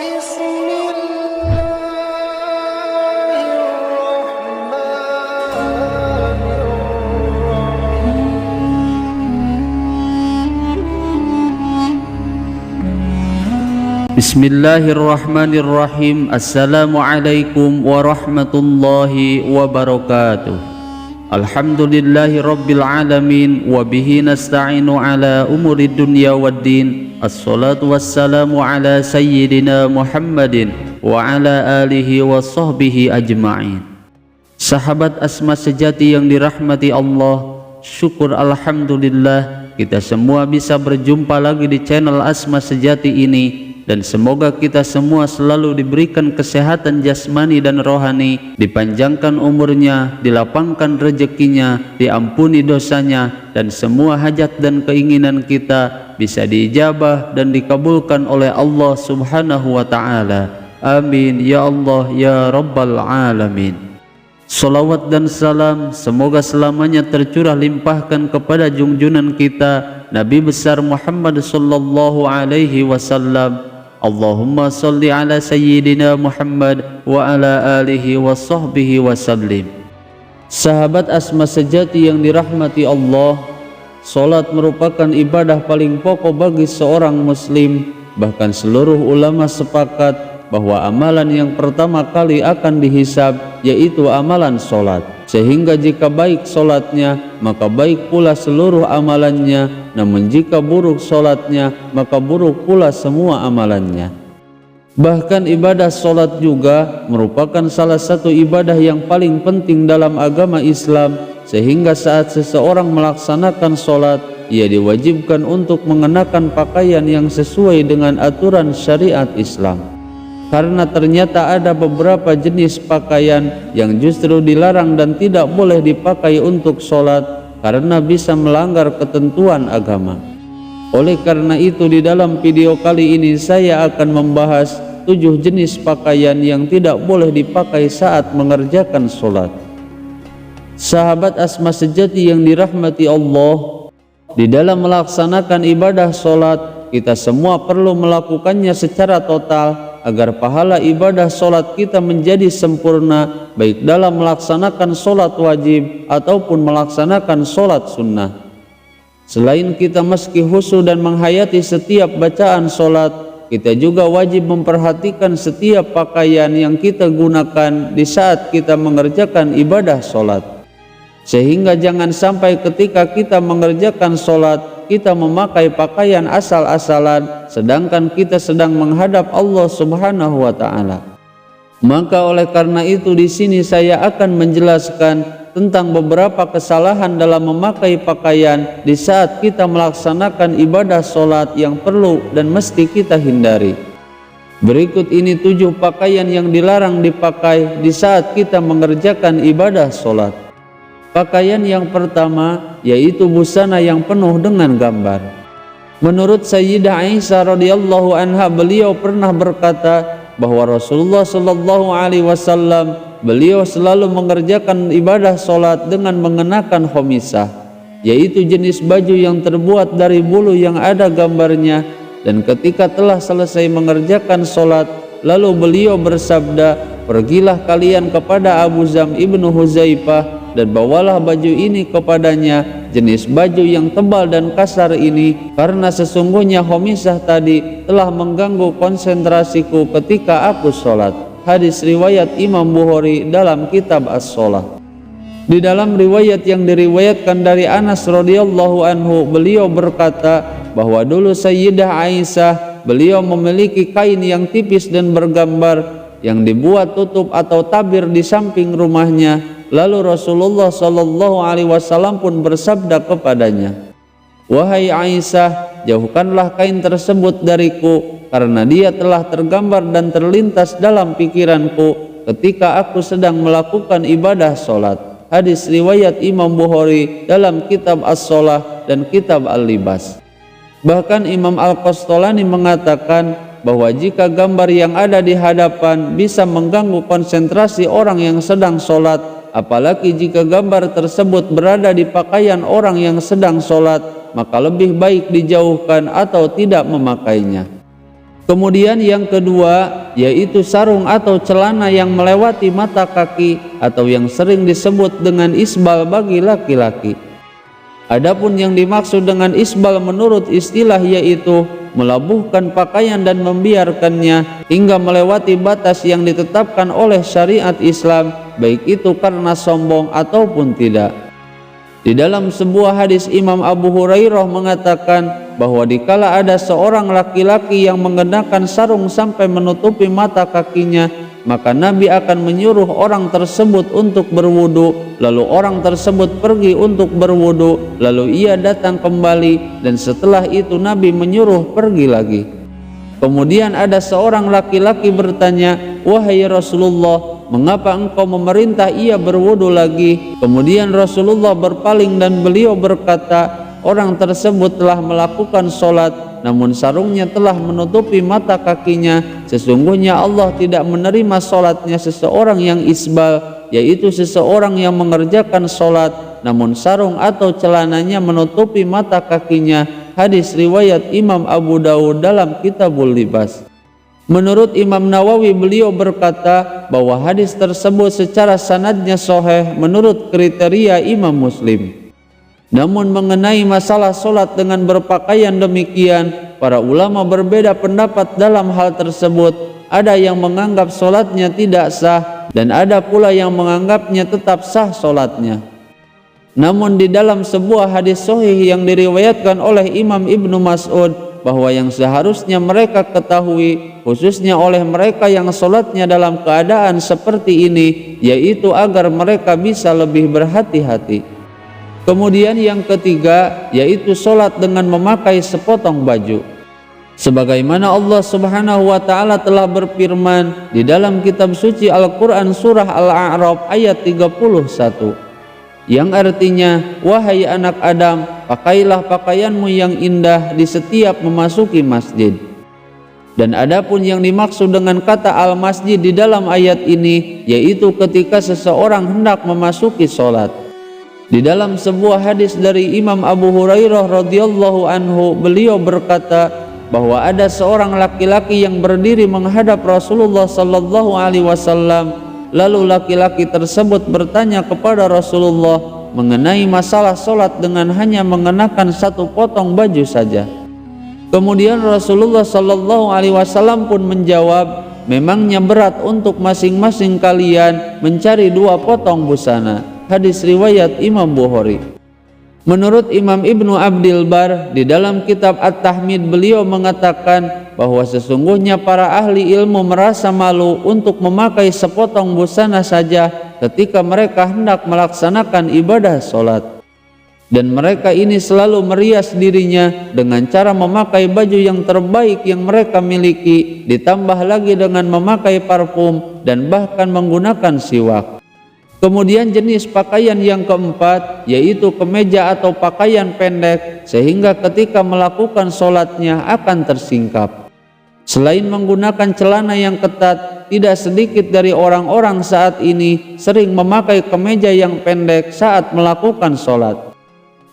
بسم الله الرحمن الرحيم Bismillahirrahmanirrahim. Assalamualaikum warahmatullahi wabarakatuh. Alhamdulillahi rabbil alamin. Wabihi nasta'inu ala umuri dunya waddin. Assalatu wassalamu ala sayyidina Muhammadin wa ala alihi wa sahbihi ajma'in. Sahabat Asma sejati yang dirahmati Allah, syukur alhamdulillah kita semua bisa berjumpa lagi di channel Asma Sejati ini. Dan semoga kita semua selalu diberikan kesehatan jasmani dan rohani, dipanjangkan umurnya, dilapangkan rezekinya, diampuni dosanya, dan semua hajat dan keinginan kita bisa diijabah dan dikabulkan oleh Allah Subhanahu wa Ta'ala. Amin ya Allah ya Rabbal Alamin. Salawat dan salam semoga selamanya tercurah limpahkan kepada junjunan kita Nabi besar Muhammad sallallahu alaihi wasallam. Allahumma salli ala sayyidina Muhammad wa ala alihi wa sahbihi wa sallim. Sahabat Asma sejati yang dirahmati Allah, salat merupakan ibadah paling pokok bagi seorang muslim. Bahkan seluruh ulama sepakat bahwa amalan yang pertama kali akan dihisab yaitu amalan salat. Sehingga jika baik salatnya, maka baik pula seluruh amalannya. Namun jika buruk salatnya, maka buruk pula semua amalannya. Bahkan ibadah salat juga merupakan salah satu ibadah yang paling penting dalam agama Islam. Sehingga saat seseorang melaksanakan salat, ia diwajibkan untuk mengenakan pakaian yang sesuai dengan aturan syariat Islam. Karena ternyata ada beberapa jenis pakaian yang justru dilarang dan tidak boleh dipakai untuk sholat karena bisa melanggar ketentuan agama. Oleh karena itu di dalam video kali ini saya akan membahas 7 jenis pakaian yang tidak boleh dipakai saat mengerjakan sholat. Sahabat Asma sejati yang dirahmati Allah, di dalam melaksanakan ibadah sholat kita semua perlu melakukannya secara total agar pahala ibadah solat kita menjadi sempurna, baik dalam melaksanakan solat wajib ataupun melaksanakan solat sunnah. Selain kita meski khusyuk dan menghayati setiap bacaan solat, kita juga wajib memperhatikan setiap pakaian yang kita gunakan di saat kita mengerjakan ibadah solat. Sehingga jangan sampai ketika kita mengerjakan solat kita memakai pakaian asal-asalan sedangkan kita sedang menghadap Allah Subhanahu wa Ta'ala. Maka oleh karena itu di sini saya akan menjelaskan tentang beberapa kesalahan dalam memakai pakaian di saat kita melaksanakan ibadah solat yang perlu dan mesti kita hindari. Berikut ini 7 pakaian yang dilarang dipakai di saat kita mengerjakan ibadah solat. Pakaian yang pertama yaitu busana yang penuh dengan gambar. Menurut Sayyidah Aisyah radhiyallahu anha, beliau pernah berkata bahwa Rasulullah sallallahu alaihi wasallam beliau selalu mengerjakan ibadah salat dengan mengenakan khomisah, yaitu jenis baju yang terbuat dari bulu yang ada gambarnya. Dan ketika telah selesai mengerjakan salat, lalu beliau bersabda, "Pergilah kalian kepada Abu Zam ibnu Huzaifah dan bawalah baju ini kepadanya, jenis baju yang tebal dan kasar ini, karena sesungguhnya khomisah tadi telah mengganggu konsentrasiku ketika aku sholat." Hadis riwayat Imam Bukhari dalam kitab As-Sholah. Di dalam riwayat yang diriwayatkan dari Anas radhiyallahu anhu, beliau berkata bahwa dulu Sayyidah Aisyah beliau memiliki kain yang tipis dan bergambar yang dibuat tutup atau tabir di samping rumahnya. Lalu Rasulullah sallallahu alaihi wasallam pun bersabda kepadanya, "Wahai Aisyah, jauhkanlah kain tersebut dariku karena dia telah tergambar dan terlintas dalam pikiranku ketika aku sedang melakukan ibadah salat." Hadis riwayat Imam Bukhari dalam kitab As-Sholah dan kitab Al-Libas. Bahkan Imam Al-Qastolani mengatakan bahwa jika gambar yang ada di hadapan bisa mengganggu konsentrasi orang yang sedang sholat, apalagi jika gambar tersebut berada di pakaian orang yang sedang sholat, maka lebih baik dijauhkan atau tidak memakainya. Kemudian yang kedua yaitu sarung atau celana yang melewati mata kaki atau yang sering disebut dengan isbal bagi laki-laki. Adapun yang dimaksud dengan isbal menurut istilah yaitu melabuhkan pakaian dan membiarkannya hingga melewati batas yang ditetapkan oleh syariat Islam, baik itu karena sombong ataupun tidak. Di dalam sebuah hadis Imam Abu Hurairah mengatakan bahwa dikala ada seorang laki-laki yang mengenakan sarung sampai menutupi mata kakinya, maka Nabi akan menyuruh orang tersebut untuk berwudu, lalu orang tersebut pergi untuk berwudu, lalu ia datang kembali, dan setelah itu Nabi menyuruh pergi lagi. Kemudian ada seorang laki-laki bertanya, "Wahai Rasulullah, mengapa engkau memerintah ia berwudu lagi?" Kemudian Rasulullah berpaling dan beliau berkata, orang tersebut telah melakukan sholat, namun sarungnya telah menutupi mata kakinya. Sesungguhnya Allah tidak menerima sholatnya seseorang yang isbal, yaitu seseorang yang mengerjakan sholat, namun sarung atau celananya menutupi mata kakinya. Hadis riwayat Imam Abu Dawud dalam Kitabul Libas. Menurut Imam Nawawi, beliau berkata bahwa hadis tersebut secara sanadnya sahih menurut kriteria Imam Muslim. Namun mengenai masalah sholat dengan berpakaian demikian, para ulama berbeda pendapat dalam hal tersebut. Ada yang menganggap sholatnya tidak sah, dan ada pula yang menganggapnya tetap sah sholatnya. Namun di dalam sebuah hadis sahih yang diriwayatkan oleh Imam Ibnu Mas'ud, bahwa yang seharusnya mereka ketahui, khususnya oleh mereka yang sholatnya dalam keadaan seperti ini, yaitu agar mereka bisa lebih berhati-hati. Kemudian yang ketiga yaitu sholat dengan memakai sepotong baju. Sebagaimana Allah Subhanahu wa ta'ala telah berfirman di dalam kitab suci Al-Quran surah Al-A'raf ayat 31, yang artinya, wahai anak Adam, pakailah pakaianmu yang indah di setiap memasuki masjid. Dan adapun yang dimaksud dengan kata al-masjid di dalam ayat ini yaitu ketika seseorang hendak memasuki sholat. Di dalam sebuah hadis dari Imam Abu Hurairah radhiyallahu anhu, beliau berkata bahwa ada seorang laki-laki yang berdiri menghadap Rasulullah sallallahu alaihi wasallam. Lalu laki-laki tersebut bertanya kepada Rasulullah mengenai masalah sholat dengan hanya mengenakan satu potong baju saja. Kemudian Rasulullah sallallahu alaihi wasallam pun menjawab, memangnya berat untuk masing-masing kalian mencari 2 potong busana. Hadis riwayat Imam Bukhari. Menurut Imam Ibnu Abdil Bar di dalam kitab At-Tahmid, beliau mengatakan bahwa sesungguhnya para ahli ilmu merasa malu untuk memakai sepotong busana saja ketika mereka hendak melaksanakan ibadah sholat. Dan mereka ini selalu merias dirinya dengan cara memakai baju yang terbaik yang mereka miliki, ditambah lagi dengan memakai parfum dan bahkan menggunakan siwak. Kemudian jenis pakaian yang keempat yaitu kemeja atau pakaian pendek, sehingga ketika melakukan sholatnya akan tersingkap. Selain menggunakan celana yang ketat, tidak sedikit dari orang-orang saat ini sering memakai kemeja yang pendek saat melakukan sholat,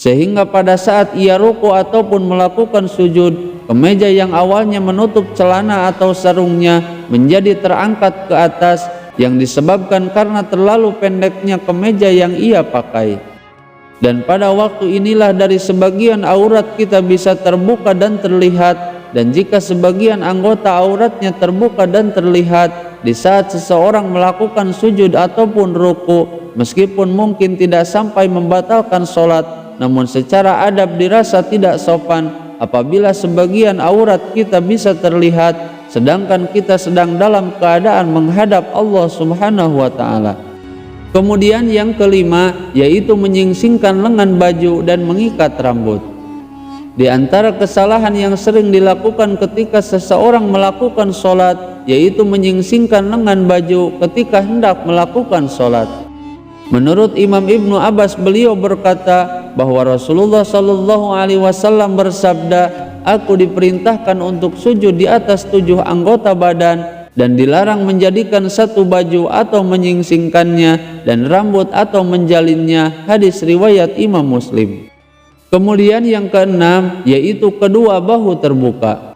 sehingga pada saat ia ruku ataupun melakukan sujud, kemeja yang awalnya menutup celana atau sarungnya menjadi terangkat ke atas, yang disebabkan karena terlalu pendeknya kemeja yang ia pakai. Dan pada waktu inilah dari sebagian aurat kita bisa terbuka dan terlihat, dan jika sebagian anggota auratnya terbuka dan terlihat di saat seseorang melakukan sujud ataupun ruku, meskipun mungkin tidak sampai membatalkan sholat, namun secara adab dirasa tidak sopan apabila sebagian aurat kita bisa terlihat sedangkan kita sedang dalam keadaan menghadap Allah Subhanahu wa ta'ala. Kemudian yang kelima yaitu menyingsingkan lengan baju dan mengikat rambut. Di antara kesalahan yang sering dilakukan ketika seseorang melakukan sholat yaitu menyingsingkan lengan baju ketika hendak melakukan sholat. Menurut Imam Ibnu Abbas, beliau berkata bahwa Rasulullah sallallahu alaihi wasallam bersabda, aku diperintahkan untuk sujud di atas 7 anggota badan dan dilarang menjadikan satu baju atau menyingsingkannya dan rambut atau menjalinnya. Hadis riwayat Imam Muslim. Kemudian yang keenam yaitu kedua bahu terbuka.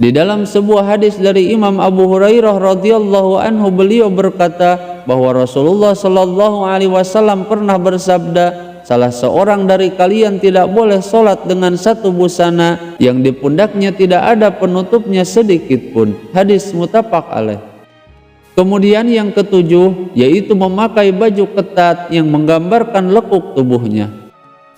Di dalam sebuah hadis dari Imam Abu Hurairah radhiyallahu anhu, beliau berkata bahwa Rasulullah sallallahu alaihi wasallam pernah bersabda, salah seorang dari kalian tidak boleh sholat dengan satu busana yang di pundaknya tidak ada penutupnya sedikit pun. Hadis muttafaq alaih. Kemudian yang ketujuh, yaitu memakai baju ketat yang menggambarkan lekuk tubuhnya.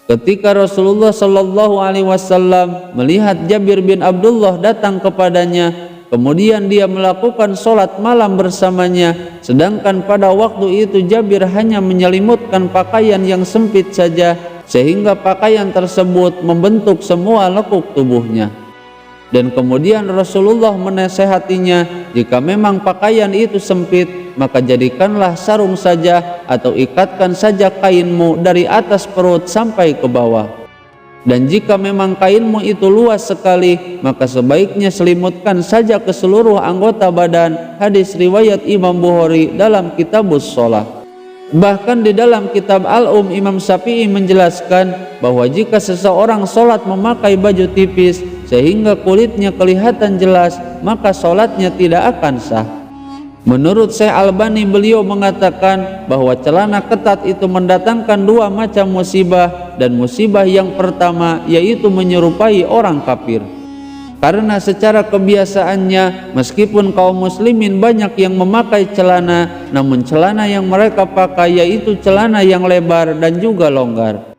Ketika Rasulullah Shallallahu Alaihi Wasallam melihat Jabir bin Abdullah datang kepadanya, kemudian dia melakukan sholat malam bersamanya, sedangkan pada waktu itu Jabir hanya menyelimutkan pakaian yang sempit saja, sehingga pakaian tersebut membentuk semua lekuk tubuhnya. Dan kemudian Rasulullah menasehatinya, jika memang pakaian itu sempit, maka jadikanlah sarung saja atau ikatkan saja kainmu dari atas perut sampai ke bawah. Dan jika memang kainmu itu luas sekali, maka sebaiknya selimutkan saja ke seluruh anggota badan. Hadis riwayat Imam Bukhari dalam Kitabus Shalah. Bahkan di dalam kitab Al-Um, Imam Syafi'i menjelaskan bahwa jika seseorang sholat memakai baju tipis sehingga kulitnya kelihatan jelas, maka sholatnya tidak akan sah. Menurut Syekh Albani, beliau mengatakan bahwa celana ketat itu mendatangkan dua macam musibah, dan musibah yang pertama yaitu menyerupai orang kafir. Karena secara kebiasaannya, meskipun kaum muslimin banyak yang memakai celana, namun celana yang mereka pakai yaitu celana yang lebar dan juga longgar.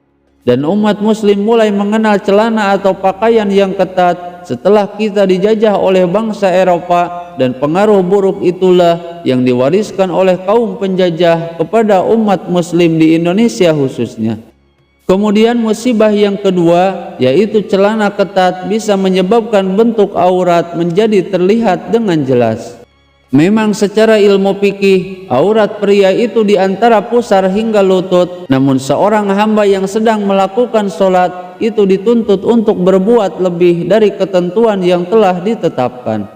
Dan umat muslim mulai mengenal celana atau pakaian yang ketat setelah kita dijajah oleh bangsa Eropa, dan pengaruh buruk itulah yang diwariskan oleh kaum penjajah kepada umat muslim di Indonesia khususnya. Kemudian musibah yang kedua, yaitu celana ketat bisa menyebabkan bentuk aurat menjadi terlihat dengan jelas. Memang secara ilmu fikih, aurat pria itu di antara pusar hingga lutut, namun seorang hamba yang sedang melakukan sholat itu dituntut untuk berbuat lebih dari ketentuan yang telah ditetapkan.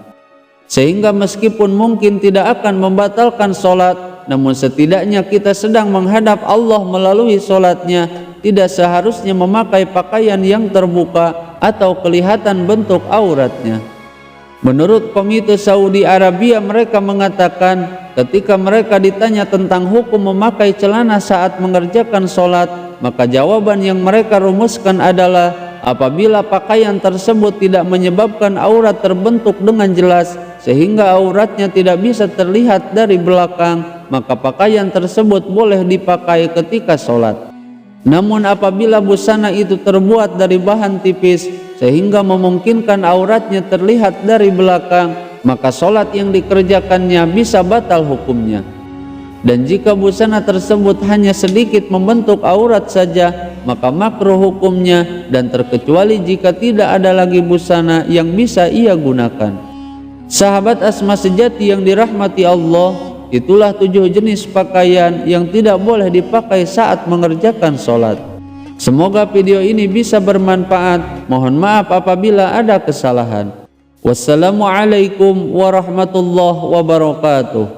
Sehingga meskipun mungkin tidak akan membatalkan sholat, namun setidaknya kita sedang menghadap Allah melalui sholatnya, tidak seharusnya memakai pakaian yang terbuka atau kelihatan bentuk auratnya. Menurut Komite Saudi Arabia, mereka mengatakan ketika mereka ditanya tentang hukum memakai celana saat mengerjakan sholat, maka jawaban yang mereka rumuskan adalah apabila pakaian tersebut tidak menyebabkan aurat terbentuk dengan jelas sehingga auratnya tidak bisa terlihat dari belakang, maka pakaian tersebut boleh dipakai ketika sholat. Namun apabila busana itu terbuat dari bahan tipis sehingga memungkinkan auratnya terlihat dari belakang, maka sholat yang dikerjakannya bisa batal hukumnya. Dan jika busana tersebut hanya sedikit membentuk aurat saja, maka makruh hukumnya, dan terkecuali jika tidak ada lagi busana yang bisa ia gunakan. Sahabat Asma sejati yang dirahmati Allah, itulah 7 jenis pakaian yang tidak boleh dipakai saat mengerjakan sholat. Semoga video ini bisa bermanfaat. Mohon maaf apabila ada kesalahan. Wassalamualaikum warahmatullahi wabarakatuh.